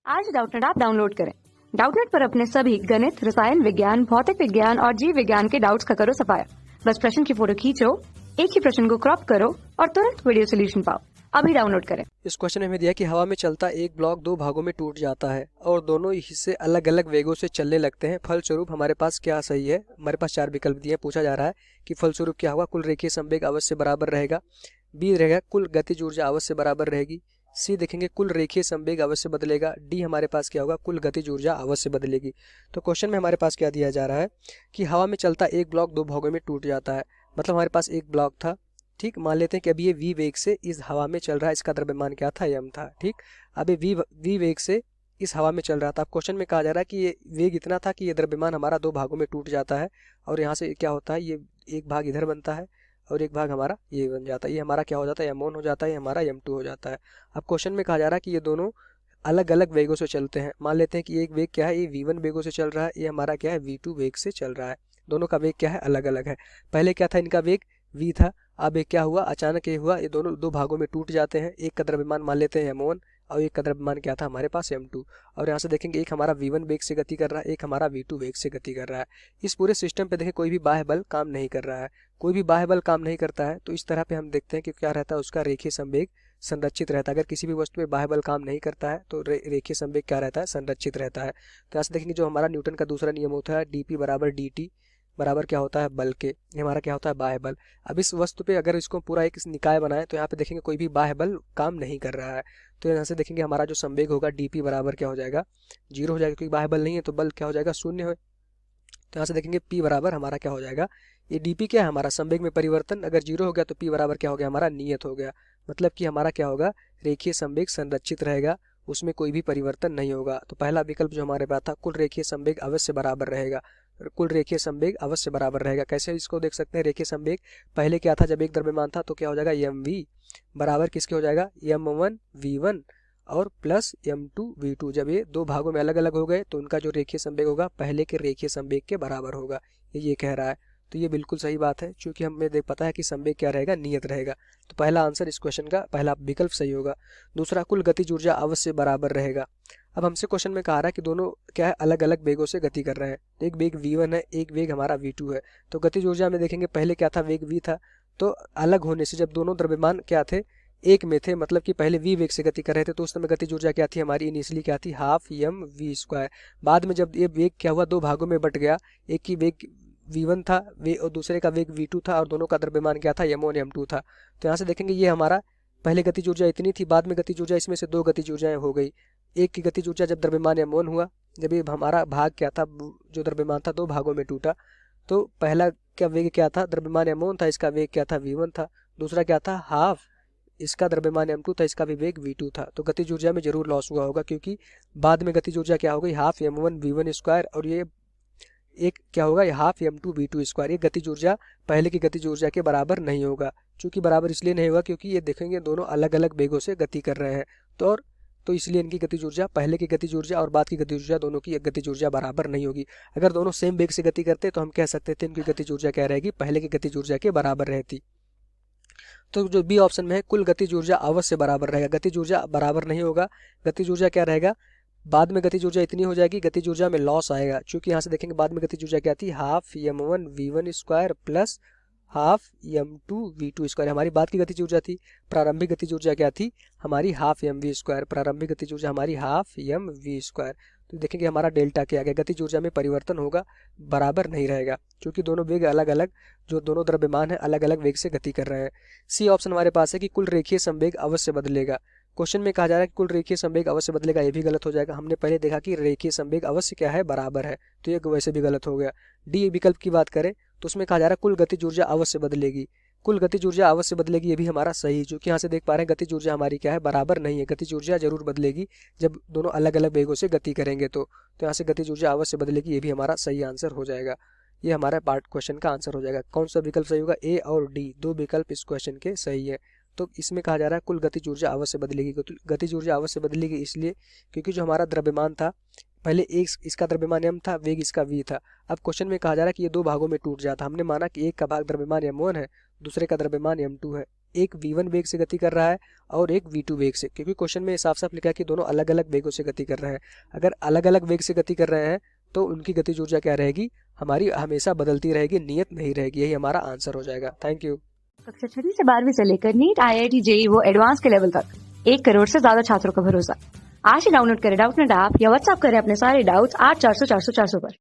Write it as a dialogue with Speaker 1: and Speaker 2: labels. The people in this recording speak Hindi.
Speaker 1: आज डाउटनेट ऐप डाउनलोड करें। डाउटनेट पर अपने सभी गणित, रसायन विज्ञान, भौतिक विज्ञान और जीव विज्ञान के डाउट्स का करो सफाया। बस प्रश्न की फोटो खींचो, एक ही प्रश्न को क्रॉप करो और तुरंत वीडियो सोल्यूशन पाओ। अभी डाउनलोड करें।
Speaker 2: इस क्वेश्चन में हमें दिया कि हवा में चलता एक ब्लॉक दो भागों में टूट जाता है और दोनों हिस्से अलग अलग वेगों से चलने लगते हैं। फलस्वरूप हमारे पास क्या सही है। हमारे पास चार विकल्प दिए। पूछा जा रहा है कि फलस्वरूप क्या होगा। कुल रेखीय संवेग अवश्य बराबर रहेगा। बी रहेगा कुल गतिज ऊर्जा अवश्य बराबर रहेगी। सी देखेंगे कुल रेखीय संवेग अवश्य बदलेगा। डी हमारे पास क्या होगा, कुल गतिज ऊर्जा अवश्य बदलेगी। तो क्वेश्चन में हमारे पास क्या दिया जा रहा है कि हवा में चलता एक ब्लॉक दो भागों में टूट जाता है। मतलब हमारे पास एक ब्लॉक था, ठीक। मान लेते हैं कि अभी ये v वेग से इस हवा में चल रहा है। इसका द्रव्यमान क्या था, m था, ठीक। अभी v वेग से इस हवा में चल रहा था। अब क्वेश्चन में कहा जा रहा है कि ये वेग इतना था कि ये द्रव्यमान हमारा दो भागों में टूट जाता है और यहाँ से क्या होता है, ये एक भाग इधर बनता है और एक भाग हमारा ये बन जाता है। ये हमारा क्या हो जाता है, m1 हो जाता है, ये हमारा m2 हो जाता है। अब क्वेश्चन में कहा जा रहा है कि ये दोनों अलग अलग वेगों से चलते हैं। मान लेते हैं कि एक वेग क्या है, ये v1 वेगों से चल रहा है, ये हमारा क्या है, v2 वेग से चल रहा है। दोनों का वेग क्या है, अलग अलग है। पहले क्या था, इनका वेग v था। अब एक क्या हुआ, अचानक ये हुआ, ये दोनों दो भागों में टूट जाते हैं। एक का द्रव्यमान मान लेते हैं m1 और एक का द्रव्यमान क्या था हमारे पास m2। और यहाँ से देखेंगे एक हमारा v1 वेग से गति कर रहा है, एक हमारा v2 वेग से गति कर रहा है। इस पूरे सिस्टम पे देखें कोई भी बाह्य बल काम नहीं कर रहा है, कोई भी बाह्य बल काम नहीं करता है। तो इस तरह पे हम देखते हैं कि क्या रहता है, उसका रेखीय संवेग संरक्षित रहता है। अगर किसी भी वस्तु में बाह्य बल काम नहीं करता है तो रेखीय संवेग क्या रहता है, संरक्षित रहता है। तो यहाँ से देखेंगे जो हमारा न्यूटन का दूसरा नियम होता है, dp बराबर dt बराबर क्या होता है, बल के। ये हमारा क्या होता है, बाह्य बल। अब इस वस्तु पे अगर इसको पूरा एक निकाय बनाए तो यहाँ पे देखेंगे कोई भी बाह्य बल काम नहीं कर रहा है। तो यहाँ से देखेंगे हमारा जो संवेग होगा dp बराबर क्या हो जाएगा, 0 हो जाएगा, क्योंकि बाह्य बल नहीं है तो बल क्या हो जाएगा, शून्य हो। तो यहाँ से देखेंगे p बराबर हमारा क्या हो जाएगा, ये dp क्या है हमारा संवेग में परिवर्तन। अगर 0 हो गया तो p बराबर क्या हो गया, हमारा नियत हो गया। मतलब कि हमारा क्या होगा, रेखीय संवेग संरक्षित रहेगा, उसमें कोई भी परिवर्तन नहीं होगा। तो पहला विकल्प जो हमारे पास था, कुल रेखीय संवेग अवश्य बराबर रहेगा। कुल रेखीय संवेग अवश्य बराबर रहेगा। कैसे इसको देख सकते हैं, रेखीय संवेग पहले क्या था, जब एक द्रव्यमान था तो क्या हो जाएगा, mv बराबर किसके हो जाएगा, m1 v1 और प्लस m2 v2। जब ये दो भागों में अलग अलग हो गए तो उनका जो रेखीय संवेग होगा पहले के रेखीय संवेग के बराबर होगा। ये कह रहा है। तो ये बिल्कुल सही बात है, क्योंकि हमें देख पता है कि संवेग क्या रहेगा, नियत रहेगा। तो पहला आंसर इस क्वेश्चन का पहला विकल्प सही होगा। दूसरा, कुल गतिज ऊर्जा अवश्य बराबर रहेगा। अब हमसे क्वेश्चन में कहा रहा है कि दोनों क्या है, अलग अलग वेगों से गति कर रहे हैं। तो एक वेग v1 है, एक वेग हमारा v2 है। तो गतिज ऊर्जा में देखेंगे पहले क्या था, वेग v था। तो अलग होने से जब दोनों द्रव्यमान क्या थे, एक में थे, मतलब कि पहले v वेग से गति कर रहे थे, तो उस समय गतिज ऊर्जा क्या थी हमारी, इनिशियली क्या थी, हाफ m v स्क्वायर। बाद में जब ये वेग क्या हुआ, दो भागों में बट गया, एक की वेग v1 था वे और दूसरे का वेग v2 था और दोनों का द्रव्यमान क्या था, m1 m2 था। तो यहाँ से देखेंगे ये हमारा पहले गतिज ऊर्जा इतनी थी, बाद में गतिज ऊर्जा इसमें से दो गतिज ऊर्जाएं हो गई। एक की गतिज ऊर्जा जब द्रव्यमान m1 हुआ, जब ये हमारा भाग क्या था, जो द्रव्यमान था दो भागों में टूटा, तो पहला क्या वेग क्या था, द्रव्यमान m1 था, इसका वेग क्या था, v1 था। दूसरा क्या था, हाफ, इसका द्रव्यमान m2 था, इसका भी वेग v2 था। तो गतिज ऊर्जा में जरूर लॉस हुआ होगा, क्योंकि बाद में गतिज ऊर्जा क्या हो गई, हाफ m1 v1 स्क्वायर, और ये एक क्या होगा, हाफ m2 v2 स्क्वायर। ये गतिज ऊर्जा पहले की गतिज ऊर्जा के बराबर नहीं होगा। चूंकि बराबर इसलिए नहीं होगा क्योंकि ये देखेंगे दोनों अलग अलग वेगों से गति कर रहे हैं। तो इसलिए इनकी गतिज ऊर्जा, पहले की गतिज ऊर्जा और बाद की गतिज ऊर्जा, दोनों की गतिज ऊर्जा बराबर नहीं होगी। अगर दोनों सेम वेग से गति करते तो हम कह सकते थे इनकी गतिज ऊर्जा क्या रहेगी, पहले की गतिज ऊर्जा के बराबर रहती। तो जो बी ऑप्शन में है, कुल गतिज ऊर्जा अवश्य बराबर रहेगा। गतिज ऊर्जा बराबर नहीं होगा। गतिज ऊर्जा क्या रहेगा, बाद में गतिज ऊर्जा इतनी हो जाएगी, गतिज ऊर्जा में लॉस आएगा। क्योंकि यहाँ से देखेंगे बाद में गतिज ऊर्जा क्या थी, half m1 v1 square plus half m2 v2 square. हमारी बाद की गतिज ऊर्जा थी। प्रारंभिक गतिज ऊर्जा क्या थी हमारी, हाफ mv स्क्वायर। प्रारंभिक गतिज ऊर्जा हमारी हाफ mv स्क्वायर। तो देखेंगे हमारा डेल्टा क्या आ गया, गतिज ऊर्जा में परिवर्तन होगा, बराबर नहीं रहेगा, क्योंकि दोनों वेग अलग अलग, जो दोनों द्रव्यमान है अलग अलग वेग से गति कर रहे हैं। सी ऑप्शन हमारे पास है कि कुल रेखीय संवेग अवश्य बदलेगा। क्वेश्चन में कहा जा रहा है कि कुल रेखीय संवेग अवश्य बदलेगा, ये भी गलत हो जाएगा। हमने पहले देखा कि रेखीय संवेग अवश्य क्या है, बराबर है, तो ये वैसे भी गलत हो गया। डी विकल्प की बात करें तो उसमें कहा जा रहा है कुल गतिज ऊर्जा अवश्य बदलेगी। कुल गतिज ऊर्जा अवश्य बदलेगी, ये भी हमारा सही है, क्योंकि यहाँ से देख पा रहे हैं गतिज ऊर्जा हमारी क्या है, बराबर नहीं है। गतिज ऊर्जा जरूर बदलेगी जब दोनों अलग अलग वेगों से गति करेंगे। तो यहाँ से गतिज ऊर्जा अवश्य बदलेगी, ये भी हमारा सही आंसर हो जाएगा। ये हमारा पार्ट क्वेश्चन का आंसर हो जाएगा। कौन सा विकल्प सही होगा, ए और डी, दो विकल्प इस क्वेश्चन के सही है। तो इसमें कहा जा रहा है कुल गतिज ऊर्जा अवश्य बदलेगी। गतिज ऊर्जा अवश्य बदलेगी इसलिए क्योंकि जो हमारा द्रव्यमान था पहले एक, इसका द्रव्यमान m था, वेग इसका v था। अब क्वेश्चन में कहा जा रहा है कि ये दो भागों में टूट जाता। हमने माना कि एक का भाग द्रव्यमान m1 है, दूसरे का द्रव्यमान m2 है। एक v1 वेग से गति कर रहा है और एक v2 वेग से, क्योंकि क्वेश्चन में साफ साफ लिखा है कि दोनों अलग अलग वेगों से गति कर रहे हैं। अगर अलग अलग वेग से गति कर रहे हैं तो उनकी गतिज ऊर्जा क्या रहेगी, हमारी हमेशा बदलती रहेगी, नियत नहीं रहेगी। यही हमारा आंसर हो जाएगा। Thank you.
Speaker 1: कक्षा 6 से 12वीं से लेकर नीट, IIT, JEE वो एडवांस के लेवल तक 1 करोड़ से ज्यादा छात्रों का भरोसा। आज ही डाउनलोड करें डाउटनेट ऐप या व्हाट्सएप करें अपने सारे डाउट्स 8400 400 400 पर।